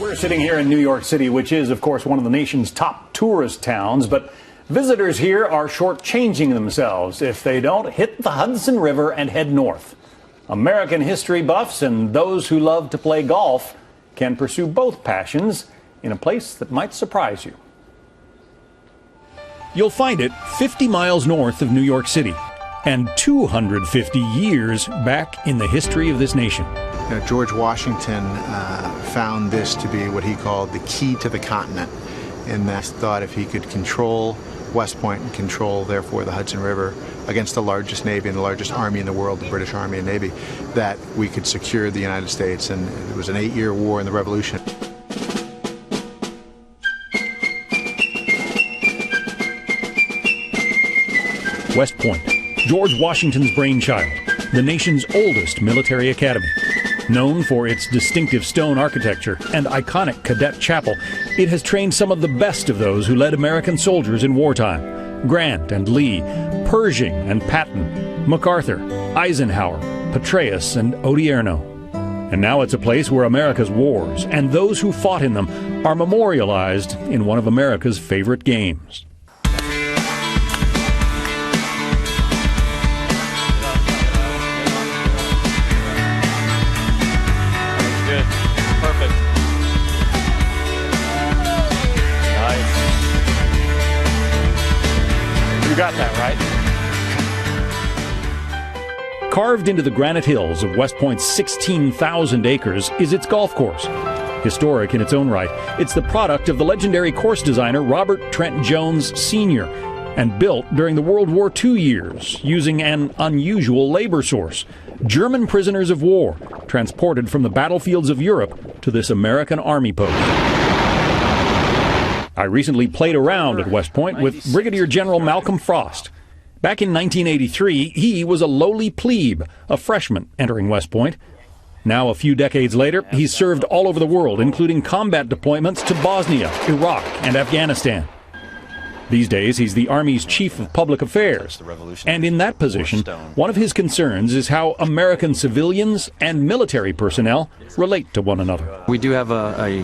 We're sitting here in New York City, which is, of course, one of the nation's top tourist towns, but visitors here are shortchanging themselves if they don't hit the Hudson River and head north. American history buffs and those who love to play golf can pursue both passions in a place that might surprise you. You'll find it 50 miles north of New York City and 250 years back in the history of this nation. George Washington found this to be what he called the key to the continent, and that thought if he could control West Point and control, therefore, the Hudson River against the largest navy and the largest army in the world, the British Army and Navy, that we could secure the United States. And it was an 8-year war in the Revolution. West Point, George Washington's brainchild, the nation's oldest military academy. Known for its distinctive stone architecture and iconic cadet chapel, it has trained some of the best of those who led American soldiers in wartime. Grant and Lee, Pershing and Patton, MacArthur, Eisenhower, Petraeus and Odierno. And now it's a place where America's wars and those who fought in them are memorialized in one of America's favorite games. You got that right. Carved into the granite hills of West Point's 16,000 acres is its golf course. Historic in its own right, it's the product of the legendary course designer Robert Trent Jones Sr. and built during the World War II years using an unusual labor source. German prisoners of war transported from the battlefields of Europe to this American Army post. I recently played around at West Point with Brigadier General Malcolm Frost. Back in 1983, he was a lowly plebe, a freshman entering West Point. Now, a few decades later, he's served all over the world, including combat deployments to Bosnia, Iraq, and Afghanistan. These days, he's the Army's Chief of Public Affairs. And in that position, one of his concerns is how American civilians and military personnel relate to one another. We do have a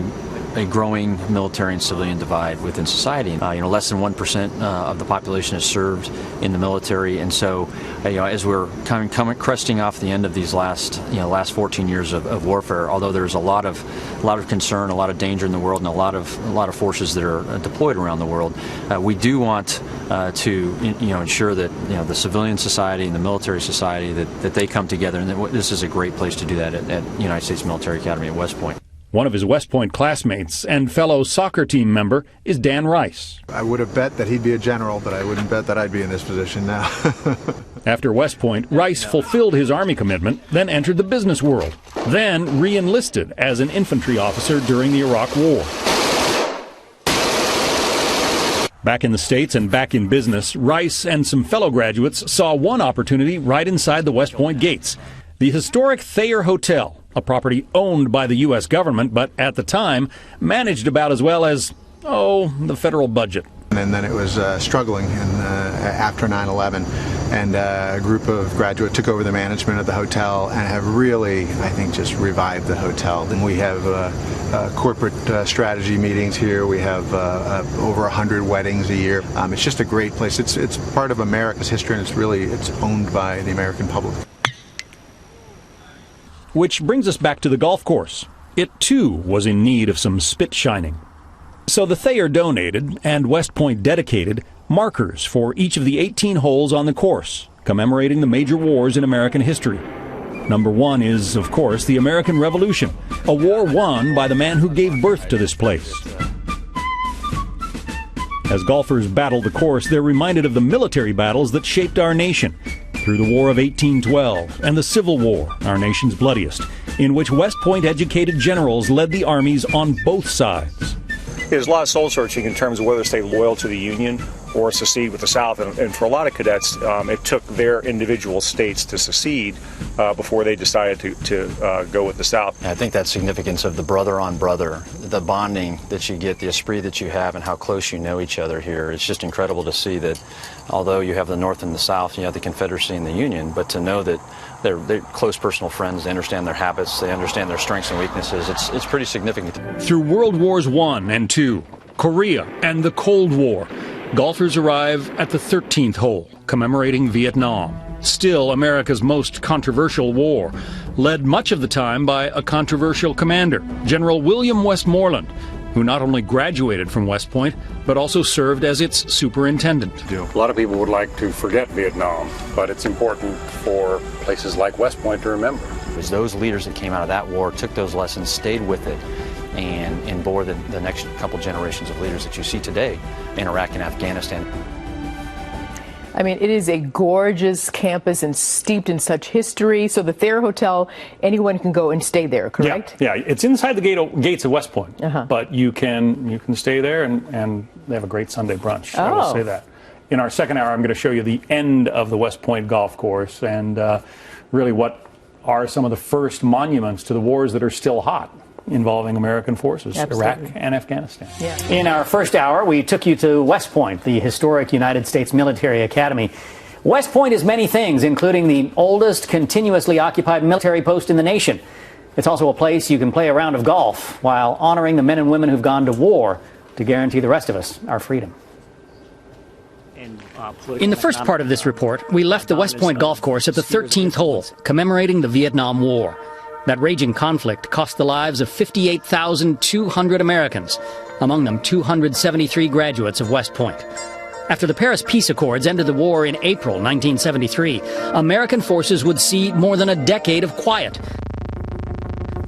growing military and civilian divide within society. Less than 1% of the population is served in the military, and so as we're cresting off the end of these last 14 years of warfare, although there's a lot of concern, a lot of danger in the world, and a lot of forces that are deployed around the world, we do want to ensure that the civilian society and the military society that they come together, and that this is a great place to do that at United States Military Academy at West Point. One of his West Point classmates and fellow soccer team member is Dan Rice. I would have bet that he'd be a general, but I wouldn't bet that I'd be in this position now. After West Point, Rice fulfilled his Army commitment, then entered the business world, then re-enlisted as an infantry officer during the Iraq War. Back in the States and back in business, Rice and some fellow graduates saw one opportunity right inside the West Point gates. The historic Thayer Hotel, a property owned by the U.S. government, but at the time managed about as well as, the federal budget. And then it was struggling after 9/11, and a group of graduates took over the management of the hotel and have really, I think, just revived the hotel. And we have corporate strategy meetings here. We have over 100 weddings a year. It's just a great place. It's part of America's history, and it's owned by the American public. Which brings us back to the golf course. It, too, was in need of some spit shining. So the Thayer donated, and West Point dedicated, markers for each of the 18 holes on the course, commemorating the major wars in American history. Number 1 is, of course, the American Revolution, a war won by the man who gave birth to this place. As golfers battle the course, they're reminded of the military battles that shaped our nation, through the War of 1812 and the Civil War, our nation's bloodiest, in which West Point-educated generals led the armies on both sides. There's a lot of soul searching in terms of whether to stay loyal to the Union or secede with the South, and for a lot of cadets, it took their individual states to secede before they decided to go with the South. I think that significance of the brother on brother the bonding that you get, the esprit that you have, and how close you know each other here. It's just incredible to see that although you have the North and the South, you have the Confederacy and the Union, but to know that they're close personal friends, they understand their habits, they understand their strengths and weaknesses, it's pretty significant. Through World Wars I and II, Korea, and the Cold War, golfers arrive at the 13th hole, commemorating Vietnam. Still America's most controversial war, led much of the time by a controversial commander, General William Westmoreland, who not only graduated from West Point, but also served as its superintendent. A lot of people would like to forget Vietnam, but it's important for places like West Point to remember. It was those leaders that came out of that war, took those lessons, stayed with it, and bore the next couple generations of leaders that you see today in Iraq and Afghanistan. I mean, it is a gorgeous campus and steeped in such history. So the Thayer Hotel, anyone can go and stay there, correct? Yeah, it's inside the gates of West Point, but you can stay there, and they have a great Sunday brunch. I will say that. In our second hour, I'm going to show you the end of the West Point golf course and really what are some of the first monuments to the wars that are still hot involving American forces, Iraq and Afghanistan. Yeah. In our first hour, we took you to West Point, the historic United States Military Academy. West Point is many things, including the oldest continuously occupied military post in the nation. It's also a place you can play a round of golf while honoring the men and women who've gone to war to guarantee the rest of us our freedom. In the first part of this report, we left the West Point golf course at the 13th hole, commemorating the Vietnam War. That raging conflict cost the lives of 58,200 Americans, among them 273 graduates of West Point. After the Paris Peace Accords ended the war in April 1973, American forces would see more than a decade of quiet,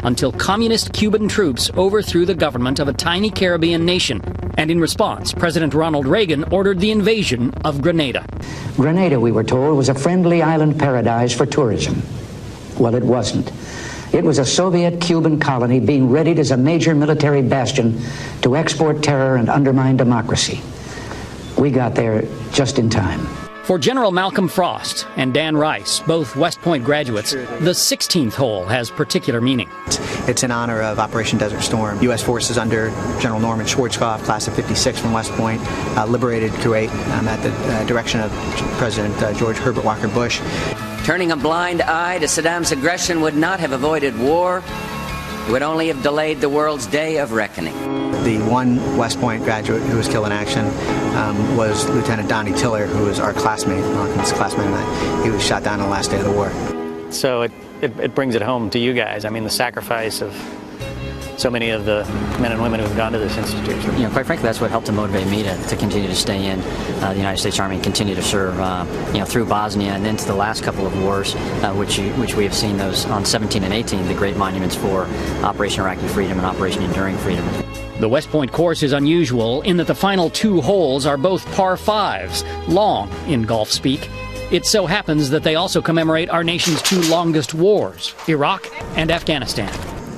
until communist Cuban troops overthrew the government of a tiny Caribbean nation. And in response, President Ronald Reagan ordered the invasion of Grenada. Grenada, we were told, was a friendly island paradise for tourism. Well, it wasn't. It was a Soviet-Cuban colony being readied as a major military bastion to export terror and undermine democracy. We got there just in time. For General Malcolm Frost and Dan Rice, both West Point graduates, the 16th hole has particular meaning. It's in honor of Operation Desert Storm. U.S. forces under General Norman Schwarzkopf, class of '56 from West Point, liberated Kuwait at the direction of President George Herbert Walker Bush. Turning a blind eye to Saddam's aggression would not have avoided war. It would only have delayed the world's day of reckoning. The one West Point graduate who was killed in action was Lieutenant Donnie Tiller, who was our classmate, Malcolm's classmate, and he was shot down on the last day of the war. So it brings it home to you guys. I mean, the sacrifice of so many of the men and women who have gone to this institution. You know, quite frankly, that's what helped to motivate me to continue to stay in the United States Army and continue to serve, through Bosnia and into the last couple of wars, which we have seen those on 17 and 18, the great monuments for Operation Iraqi Freedom and Operation Enduring Freedom. The West Point course is unusual in that the final two holes are both par fives, long in golf speak. It so happens that they also commemorate our nation's two longest wars, Iraq and Afghanistan.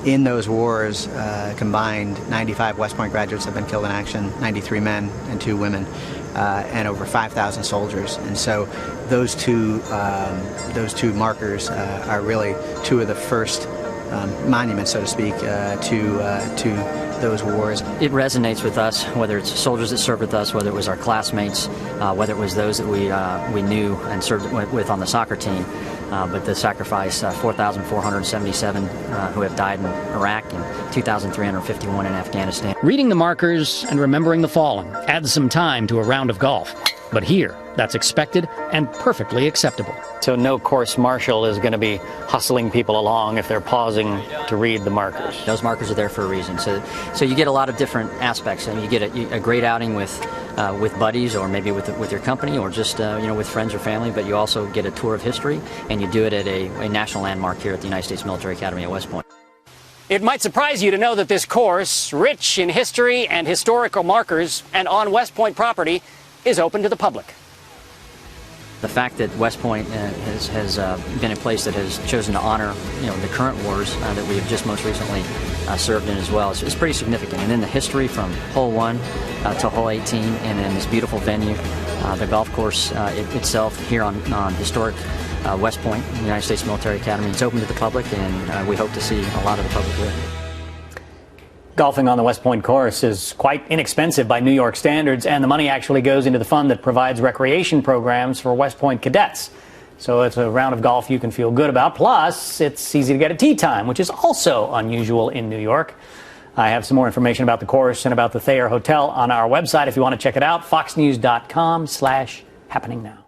In those wars, combined, 95 West Point graduates have been killed in action, 93 men and 2 women, and over 5,000 soldiers. And so those two markers are really two of the first monuments, so to speak, to those wars. It resonates with us, whether it's soldiers that served with us, whether it was our classmates, whether it was those that we knew and served with on the soccer team. But the sacrifice, 4,477 who have died in Iraq and 2,351 in Afghanistan. Reading the markers and remembering the fallen adds some time to a round of golf. But here, that's expected and perfectly acceptable. So no course marshal is going to be hustling people along if they're pausing to read the markers. Those markers are there for a reason. So you get a lot of different aspects. I mean, you get a great outing with buddies, or maybe with your company, or just with friends or family. But you also get a tour of history, and you do it at a national landmark here at the United States Military Academy at West Point. It might surprise you to know that this course, rich in history and historical markers, and on West Point property, is open to the public. The fact that West Point has been a place that has chosen to honor the current wars that we have just most recently served in as well is pretty significant. And then the history from hole 1 to hole 18, and then this beautiful venue, the golf course itself here on historic West Point, the United States Military Academy. It's open to the public, and we hope to see a lot of the public here. Golfing on the West Point course is quite inexpensive by New York standards, and the money actually goes into the fund that provides recreation programs for West Point cadets. So it's a round of golf you can feel good about. Plus, it's easy to get a tee time, which is also unusual in New York. I have some more information about the course and about the Thayer Hotel on our website if you want to check it out, foxnews.com/happeningnow.